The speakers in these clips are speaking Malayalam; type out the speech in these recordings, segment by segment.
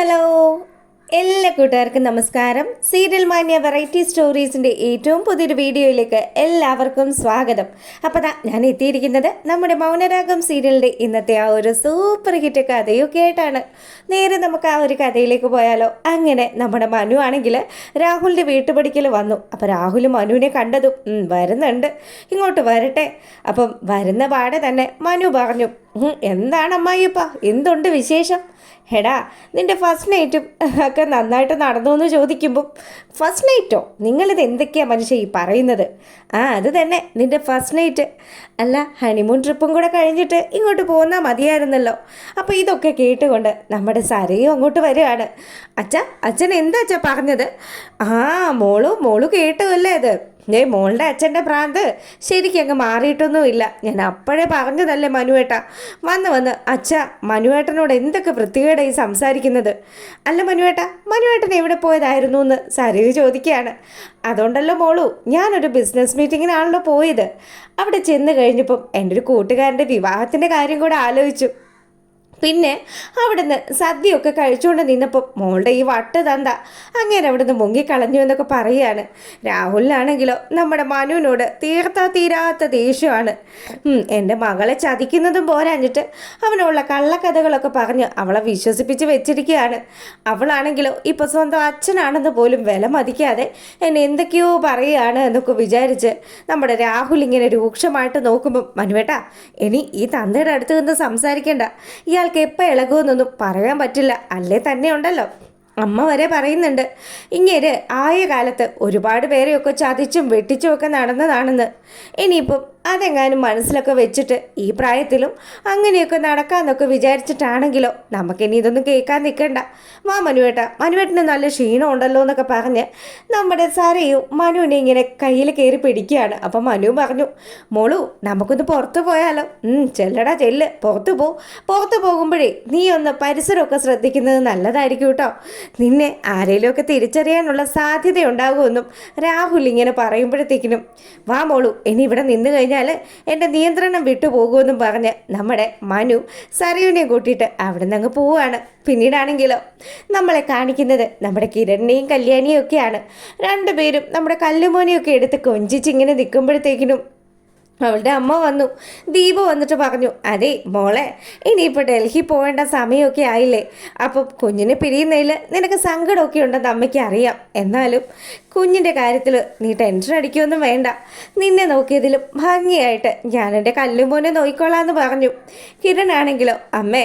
ഹലോ, എല്ലാ കൂട്ടുകാർക്കും നമസ്കാരം. സീരിയൽ മാന്യ വെറൈറ്റി സ്റ്റോറീസിൻ്റെ ഏറ്റവും പുതിയൊരു വീഡിയോയിലേക്ക് എല്ലാവർക്കും സ്വാഗതം. അപ്പോൾ ഞാൻ എത്തിയിരിക്കുന്നത് നമ്മുടെ മൗനരാഗം സീരിയലിൻ്റെ ഇന്നത്തെ ആ ഒരു സൂപ്പർ ഹിറ്റ് കഥയൊക്കെ ആയിട്ടാണ്. നേരെ നമുക്ക് ആ ഒരു കഥയിലേക്ക് പോയാലോ. അങ്ങനെ നമ്മുടെ മനു ആണെങ്കിൽ രാഹുലിൻ്റെ വീട്ടുപടിക്കൽ വന്നു. അപ്പോൾ രാഹുൽ മനുവിനെ കണ്ടതും വരുന്നുണ്ട്, ഇങ്ങോട്ട് വരട്ടെ. അപ്പം വരുന്ന പാടെ തന്നെ മനു പറഞ്ഞു, എന്താണ് അമ്മായിയപ്പ, എന്തുണ്ട് വിശേഷം? എടാ, നിൻ്റെ ഫസ്റ്റ് നൈറ്റും ഒക്കെ നന്നായിട്ട് നടന്നു എന്ന് ചോദിക്കുമ്പം ഫസ്റ്റ് നൈറ്റോ? നിങ്ങളിത് എന്തൊക്കെയാണ് മനുഷ്യ ഈ പറയുന്നത്? അത് തന്നെ നിൻ്റെ ഫസ്റ്റ് നൈറ്റ്. അല്ല, ഹണിമൂൺ ട്രിപ്പും കൂടെ കഴിഞ്ഞിട്ട് ഇങ്ങോട്ട് പോന്നാൽ മതിയായിരുന്നല്ലോ. അപ്പോൾ ഇതൊക്കെ കേട്ടുകൊണ്ട് നമ്മുടെ സരയും അങ്ങോട്ട് വരികയാണ്. അച്ഛൻ എന്താ അച്ഛാ പറഞ്ഞത്? മോളു കേട്ടുമല്ലേ അത്? മോളുടെ അച്ഛൻ്റെ ഭ്രാന്ത് ശരിക്കും അങ്ങ് മാറിയിട്ടൊന്നുമില്ല. ഞാൻ അപ്പോഴേ പറഞ്ഞതല്ലേ മനുവേട്ട. വന്ന് മനുവേട്ടനോട് എന്തൊക്കെ വൃത്തികേടായി സംസാരിക്കുന്നത്. അല്ല മനുവേട്ടൻ എവിടെ പോയതായിരുന്നു എന്ന് സരിത ചോദിക്കുകയാണ്. അതുകൊണ്ടല്ലോ മോളു, ഞാനൊരു ബിസിനസ് മീറ്റിങ്ങിനാണല്ലോ പോയത്. അവിടെ ചെന്ന് കഴിഞ്ഞപ്പം എൻ്റെ ഒരു കൂട്ടുകാരൻ്റെ വിവാഹത്തിൻ്റെ കാര്യം കൂടെ ആലോചിച്ചു. പിന്നെ അവിടുന്ന് സദ്യയൊക്കെ കഴിച്ചുകൊണ്ട് നിന്നപ്പോൾ മോളുടെ ഈ വട്ട് തന്ത അങ്ങനെ അവിടുന്ന് മുങ്ങിക്കളഞ്ഞു എന്നൊക്കെ പറയുകയാണ്. രാഹുലിനാണെങ്കിലോ നമ്മുടെ മനുവിനോട് തീരാത്ത ദേഷ്യമാണ്. എൻ്റെ മകളെ ചതിക്കുന്നതും പോരാഞ്ഞിട്ട് അവനുള്ള കള്ളക്കഥകളൊക്കെ പറഞ്ഞ് അവളെ വിശ്വസിപ്പിച്ച് വെച്ചിരിക്കുകയാണ്. അവളാണെങ്കിലോ ഇപ്പോൾ സ്വന്തം അച്ഛനാണെന്ന് പോലും വില മതിക്കാതെ എന്നെ എന്തൊക്കെയോ പറയുകയാണ് എന്നൊക്കെ വിചാരിച്ച് നമ്മുടെ രാഹുൽ ഇങ്ങനെ രൂക്ഷമായിട്ട് നോക്കുമ്പം മനുവേട്ടാ, ഇനി ഈ തന്തയുടെ അടുത്ത് നിന്ന് സംസാരിക്കേണ്ട. ഇയാൾക്ക് എപ്പോൾ ഇളകുമെന്നൊന്നും പറയാൻ പറ്റില്ല. അല്ലേ തന്നെ ഉണ്ടല്ലോ, അമ്മ വരെ പറയുന്നുണ്ട് ഇങ്ങേര് ആയ കാലത്ത് ഒരുപാട് പേരെയൊക്കെ ചതിച്ചും വെട്ടിച്ചും ഒക്കെ നടന്നതാണെന്ന്. ഇനിയിപ്പം അതെങ്ങാനും മനസ്സിലൊക്കെ വെച്ചിട്ട് ഈ പ്രായത്തിലും അങ്ങനെയൊക്കെ നടക്കാമെന്നൊക്കെ വിചാരിച്ചിട്ടാണെങ്കിലോ നമുക്കിനി ഇതൊന്നും കേൾക്കാൻ നിൽക്കണ്ട. മനുവേട്ടന് നല്ല ക്ഷീണം ഉണ്ടല്ലോ എന്നൊക്കെ പറഞ്ഞ് നമ്മുടെ സരയും മനുവിനെ ഇങ്ങനെ കയ്യിൽ കയറി പിടിക്കുകയാണ്. അപ്പം മനു പറഞ്ഞു, മോളു നമുക്കൊന്ന് പുറത്ത് പോയാലോ? ചെല്ലടാ ചെല്ല്, പുറത്ത് പോകുമ്പോഴേ നീ ഒന്ന് പരിസരമൊക്കെ ശ്രദ്ധിക്കുന്നത് നല്ലതായിരിക്കും കേട്ടോ. നിന്നെ ആരെങ്കിലുമൊക്കെ തിരിച്ചറിയാനുള്ള സാധ്യതയുണ്ടാകുമെന്നും രാഹുൽ ഇങ്ങനെ പറയുമ്പോഴത്തേക്കിനും വാ മോളു, ഇനി ഇവിടെ നിന്ന് കഴിഞ്ഞാൽ എൻ്റെ നിയന്ത്രണം വിട്ടുപോകുമെന്നും പറഞ്ഞ് നമ്മുടെ മനു സരയുവിനെ കൂട്ടിയിട്ട് അവിടെ നിന്ന് അങ്ങ് പോവുകയാണ്. പിന്നീടാണെങ്കിലോ നമ്മളെ കാണിക്കുന്നത് നമ്മുടെ കിരണിനെയും കല്യാണിയും ഒക്കെയാണ്. രണ്ടുപേരും നമ്മുടെ കല്ലുമോനെയൊക്കെ എടുത്ത് കൊഞ്ചിച്ചിങ്ങനെ നിൽക്കുമ്പോഴത്തേക്കിനും അവളുടെ അമ്മ വന്നു. ദീപ വന്നിട്ട് പറഞ്ഞു, അതെ മോളെ, ഇനിയിപ്പോൾ ഡൽഹി പോകേണ്ട സമയമൊക്കെ ആയില്ലേ. അപ്പം കുഞ്ഞിനെ പിരിയുന്നതിൽ നിനക്ക് സങ്കടമൊക്കെ ഉണ്ടെന്ന് അമ്മയ്ക്ക് അറിയാം. എന്നാലും കുഞ്ഞിൻ്റെ കാര്യത്തിൽ നീ ടെൻഷൻ അടിക്കുകയൊന്നും വേണ്ട. നിന്നെ നോക്കിയതിലും ഭംഗിയായിട്ട് ഞാൻ എൻ്റെ കല്ലുമോനെ നോക്കിക്കോളാമെന്ന് പറഞ്ഞു. കിരണാണെങ്കിലോ, അമ്മേ,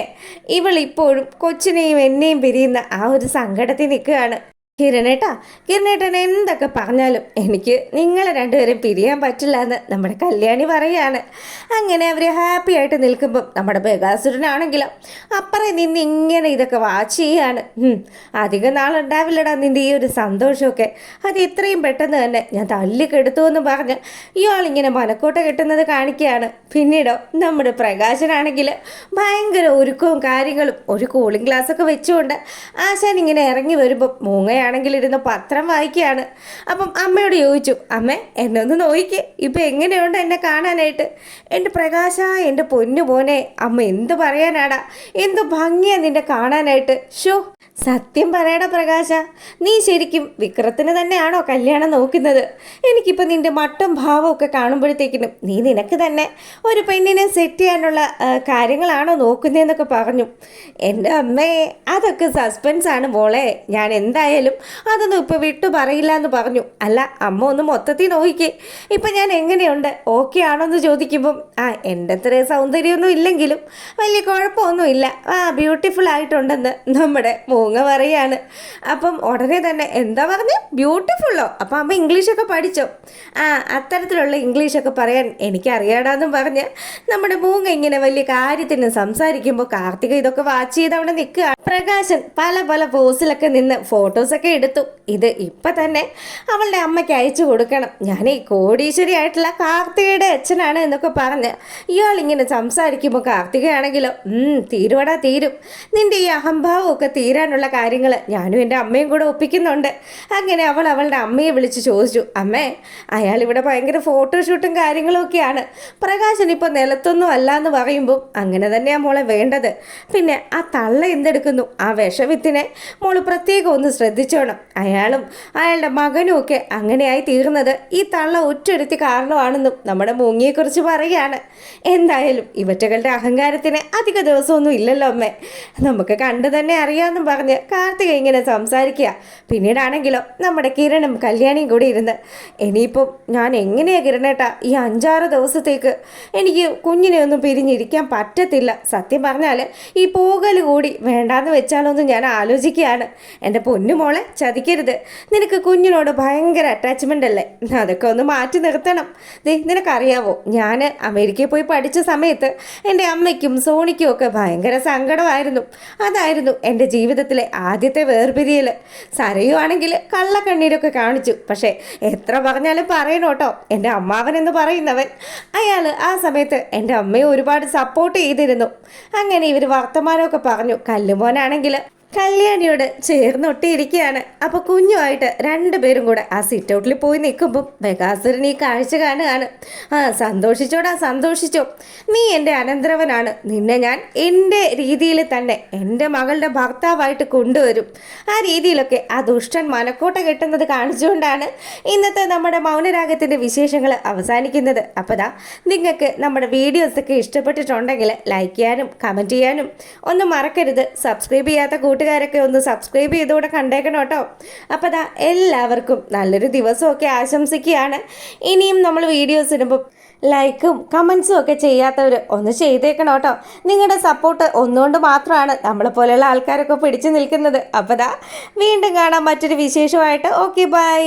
ഇവളിപ്പോഴും കൊച്ചിനെയും എന്നെയും പിരിയുന്ന ആ ഒരു സങ്കടത്തിൽ നിൽക്കുകയാണ്. കിരണേട്ടൻ എന്തൊക്കെ പറഞ്ഞാലും എനിക്ക് നിങ്ങളെ രണ്ടുപേരും പിരിയാൻ പറ്റില്ല എന്ന് നമ്മുടെ കല്യാണി പറയുകയാണ്. അങ്ങനെ അവർ ഹാപ്പി ആയിട്ട് നിൽക്കുമ്പം നമ്മുടെ ബഗാസുരനാണെങ്കിലും അപ്പറേ നിന്ന് ഇങ്ങനെ ഇതൊക്കെ വാച്ച് ചെയ്യാണ്. അധികം നാളുണ്ടാവില്ലടാ നിൻ്റെ ഈ ഒരു സന്തോഷമൊക്കെ, അത് എത്രയും പെട്ടെന്ന് തന്നെ ഞാൻ തല്ലിക്കെടുത്തു എന്ന് പറഞ്ഞ് ഇയാളിങ്ങനെ മനക്കോട്ട കെട്ടുന്നത് കാണിക്കുകയാണ്. പിന്നീടോ നമ്മുടെ പ്രകാശനാണെങ്കിൽ ഭയങ്കര ഒരുക്കവും കാര്യങ്ങളും ഒരു കൂളിംഗ് ഗ്ലാസ്സൊക്കെ വെച്ചുകൊണ്ട് ആശാൻ ഇങ്ങനെ ഇറങ്ങി വരുമ്പം മൂങ്ങയാണെങ്കിലിരുന്ന് പത്രം വായിക്കുകയാണ്. അപ്പം അമ്മയോട് ചോദിച്ചു, അമ്മേ എന്നെ ഒന്ന് നോക്കിക്കേ, ഇപ്പം എങ്ങനെയുണ്ട് എന്നെ കാണാനായിട്ട്? എൻ്റെ പ്രകാശ, എൻ്റെ പൊന്നു മോനെ, അമ്മ എന്ത് പറയാനാടാ, എന്ത് ഭംഗിയാണ് നിന്നെ കാണാനായിട്ട്. സത്യം പറയടാ പ്രകാശ, നീ ശരിക്കും വിക്രത്തിന് തന്നെയാണോ കല്യാണം നോക്കുന്നത്? എനിക്കിപ്പോൾ നിൻ്റെ മട്ടും ഭാവമൊക്കെ കാണുമ്പോഴത്തേക്കിനും നീ നിനക്ക് തന്നെ ഒരു പെണ്ണിനെ സെറ്റ് ചെയ്യാനുള്ള കാര്യങ്ങളാണോ നോക്കുന്നതെന്നൊക്കെ പറഞ്ഞു. എൻ്റെ അമ്മേ, അതൊക്കെ സസ്പെൻസാണ് മോളെ, ഞാൻ എന്തായാലും അതൊന്നും ഇപ്പോൾ വിട്ടു പറയില്ല എന്ന് പറഞ്ഞു. അല്ല അമ്മ ഒന്ന് മൊത്തത്തിൽ നോക്കിക്കേ, ഇപ്പം ഞാൻ എങ്ങനെയുണ്ട്, ഓക്കെ ആണോ എന്ന് ചോദിക്കുമ്പം എൻ്റെ അത്ര സൗന്ദര്യമൊന്നും ഇല്ലെങ്കിലും വലിയ കുഴപ്പമൊന്നുമില്ല, ബ്യൂട്ടിഫുൾ ആയിട്ടുണ്ടെന്ന് നമ്മുടെ മൂങ്ങ പറയാണ്. അപ്പം ഉടനെ തന്നെ എന്താ പറഞ്ഞ്, ബ്യൂട്ടിഫുള്ളോ? അപ്പം അമ്മ ഇംഗ്ലീഷൊക്കെ പഠിച്ചോ? അത്തരത്തിലുള്ള ഇംഗ്ലീഷൊക്കെ പറയാൻ എനിക്കറിയാടാന്നും പറഞ്ഞ് നമ്മുടെ മൂങ്ങ ഇങ്ങനെ വലിയ കാര്യത്തിന് സംസാരിക്കുമ്പോൾ കാർത്തിക ഇതൊക്കെ വാച്ച് ചെയ്ത് അവിടെ നിൽക്കുക. പ്രകാശൻ പല പോസിലൊക്കെ നിന്ന് ഫോട്ടോസൊക്കെ എടുത്തു. ഇത് ഇപ്പം തന്നെ അവളുടെ അമ്മയ്ക്ക് അയച്ചു കൊടുക്കണം, ഞാൻ ഈ കോടീശ്വരി ആയിട്ടുള്ള കാർത്തികയുടെ അച്ഛനാണ് എന്നൊക്കെ പറഞ്ഞ് ഇയാളിങ്ങനെ സംസാരിക്കുമ്പോൾ കാർത്തികയാണെങ്കിലോ തീരും, നിൻ്റെ ഈ അഹംഭാവമൊക്കെ തീരാനുള്ള ഒപ്പിക്കാനുള്ള കാര്യങ്ങൾ ഞാനും എൻ്റെ അമ്മയും കൂടെ ഒപ്പിക്കുന്നുണ്ട്. അങ്ങനെ അവൾ അവളുടെ അമ്മയെ വിളിച്ച് ചോദിച്ചു, അമ്മേ, അയാൾ ഇവിടെ ഭയങ്കര ഫോട്ടോഷൂട്ടും കാര്യങ്ങളും ഒക്കെയാണ്. പ്രകാശൻ ഇപ്പോൾ നിലത്തൊന്നും അല്ല എന്ന് പറയുമ്പോൾ അങ്ങനെ തന്നെയാണ് മോളെ വേണ്ടത്. പിന്നെ ആ തള്ള എന്തെടുക്കുന്നു? ആ വിഷവിത്തിനെ മോള് പ്രത്യേകം ഒന്ന് ശ്രദ്ധിച്ചോണം. അയാളും അയാളുടെ മകനും ഒക്കെ അങ്ങനെയായി തീർന്നത് ഈ തള്ള ഒറ്റൊരുത്തി കാരണമാണെന്നും നമ്മുടെ മൂങ്ങിയെക്കുറിച്ച് പറയുകയാണ്. എന്തായാലും ഇവറ്റകളുടെ അഹങ്കാരത്തിന് അധിക ദിവസമൊന്നും ഇല്ലല്ലോ അമ്മേ, നമുക്ക് കണ്ടു തന്നെ അറിയാമെന്നും പറഞ്ഞ് കാർത്തിക ഇങ്ങനെ സംസാരിക്കുക. പിന്നീടാണെങ്കിലോ നമ്മുടെ കിരണും കല്യാണിയും കൂടി ഇരുന്ന്, ഇനിയിപ്പം ഞാൻ എങ്ങനെയാ കിരണേട്ടാ ഈ 5-6 ദിവസത്തേക്ക് എനിക്ക് കുഞ്ഞിനെ ഒന്നും പിരിഞ്ഞിരിക്കാൻ പറ്റത്തില്ല. സത്യം പറഞ്ഞാൽ ഈ പോകൽ കൂടി വേണ്ടാന്ന് വെച്ചാലൊന്നും ഞാൻ ആലോചിക്കുകയാണ്. എൻ്റെ പൊന്നുമോളെ ചതിക്കരുത്. നിനക്ക് കുഞ്ഞിനോട് ഭയങ്കര അറ്റാച്ച്മെൻ്റ് അല്ലേ, അതൊക്കെ ഒന്ന് മാറ്റി നിർത്തണം. നിനക്കറിയാവോ, ഞാൻ അമേരിക്കയിൽ പോയി പഠിച്ച സമയത്ത് എൻ്റെ അമ്മയ്ക്കും സോണിക്കും ഒക്കെ ഭയങ്കര സങ്കടമായിരുന്നു. അതായിരുന്നു എൻ്റെ ജീവിതത്തിലെ ആദ്യത്തെ വേർപിരിയൽ. സരയുവാണെങ്കിൽ കള്ളക്കണ്ണീരൊക്കെ കാണിച്ചു. പക്ഷേ എത്ര പറഞ്ഞാലും പറയണോട്ടോ, എൻ്റെ അമ്മാവനെന്ന് പറയുന്നവൻ, അയാൾ ആ സമയത്ത് എൻ്റെ അമ്മയെ ഒരുപാട് സപ്പോർട്ട് ചെയ്തിരുന്നു. അങ്ങനെ ഇവർ വർത്തമാനമൊക്കെ പറഞ്ഞു. കല്ലുമോനാണെങ്കിൽ കല്യാണിയോട് ചേർന്നൊട്ടിയിരിക്കുകയാണ്. അപ്പോൾ കുഞ്ഞുമായിട്ട് രണ്ടുപേരും കൂടെ ആ സിറ്റ് ഔട്ടിൽ പോയി നിൽക്കുമ്പം ബഗാസുരൻ ഈ കാഴ്ച കാണുകയാണ്. സന്തോഷിച്ചോടാ, സന്തോഷിച്ചോ, നീ എൻ്റെ അനന്തരവനാണ്. നിന്നെ ഞാൻ എൻ്റെ രീതിയിൽ തന്നെ എൻ്റെ മകളുടെ ഭർത്താവായിട്ട് കൊണ്ടുവരും. ആ രീതിയിലൊക്കെ ആ ദുഷ്ടൻ മനക്കോട്ട കെട്ടുന്നത് കാണിച്ചുകൊണ്ടാണ് ഇന്നത്തെ നമ്മുടെ മൗനരാഗത്തിൻ്റെ വിശേഷങ്ങൾ അവസാനിക്കുന്നത്. അപ്പോൾ നിങ്ങൾക്ക് നമ്മുടെ വീഡിയോസൊക്കെ ഇഷ്ടപ്പെട്ടിട്ടുണ്ടെങ്കിൽ ലൈക്ക് ചെയ്യാനും കമൻറ്റ് ചെയ്യാനും ഒന്നും മറക്കരുത്. സബ്സ്ക്രൈബ് ചെയ്യാത്ത കൂട്ടുകാരൊക്കെ ഒന്ന് സബ്സ്ക്രൈബ് ചെയ്തുകൂടെ കണ്ടേക്കണം കേട്ടോ. അപ്പോൾ എല്ലാവർക്കും നല്ലൊരു ദിവസമൊക്കെ ആശംസിക്കുകയാണ്. ഇനിയും നമ്മൾ വീഡിയോസ് ഇടുമ്പോൾ ലൈക്കും കമൻസും ഒക്കെ ചെയ്യാത്തവർ ഒന്ന് ചെയ്തേക്കണം കേട്ടോ. നിങ്ങളുടെ സപ്പോർട്ട് ഒന്നുകൊണ്ട് മാത്രമാണ് നമ്മളെപ്പോലെയുള്ള ആൾക്കാരൊക്കെ പിടിച്ചു നിൽക്കുന്നത്. അപ്പോൾ വീണ്ടും കാണാം മറ്റൊരു വിശേഷമായിട്ട്. Okay, by.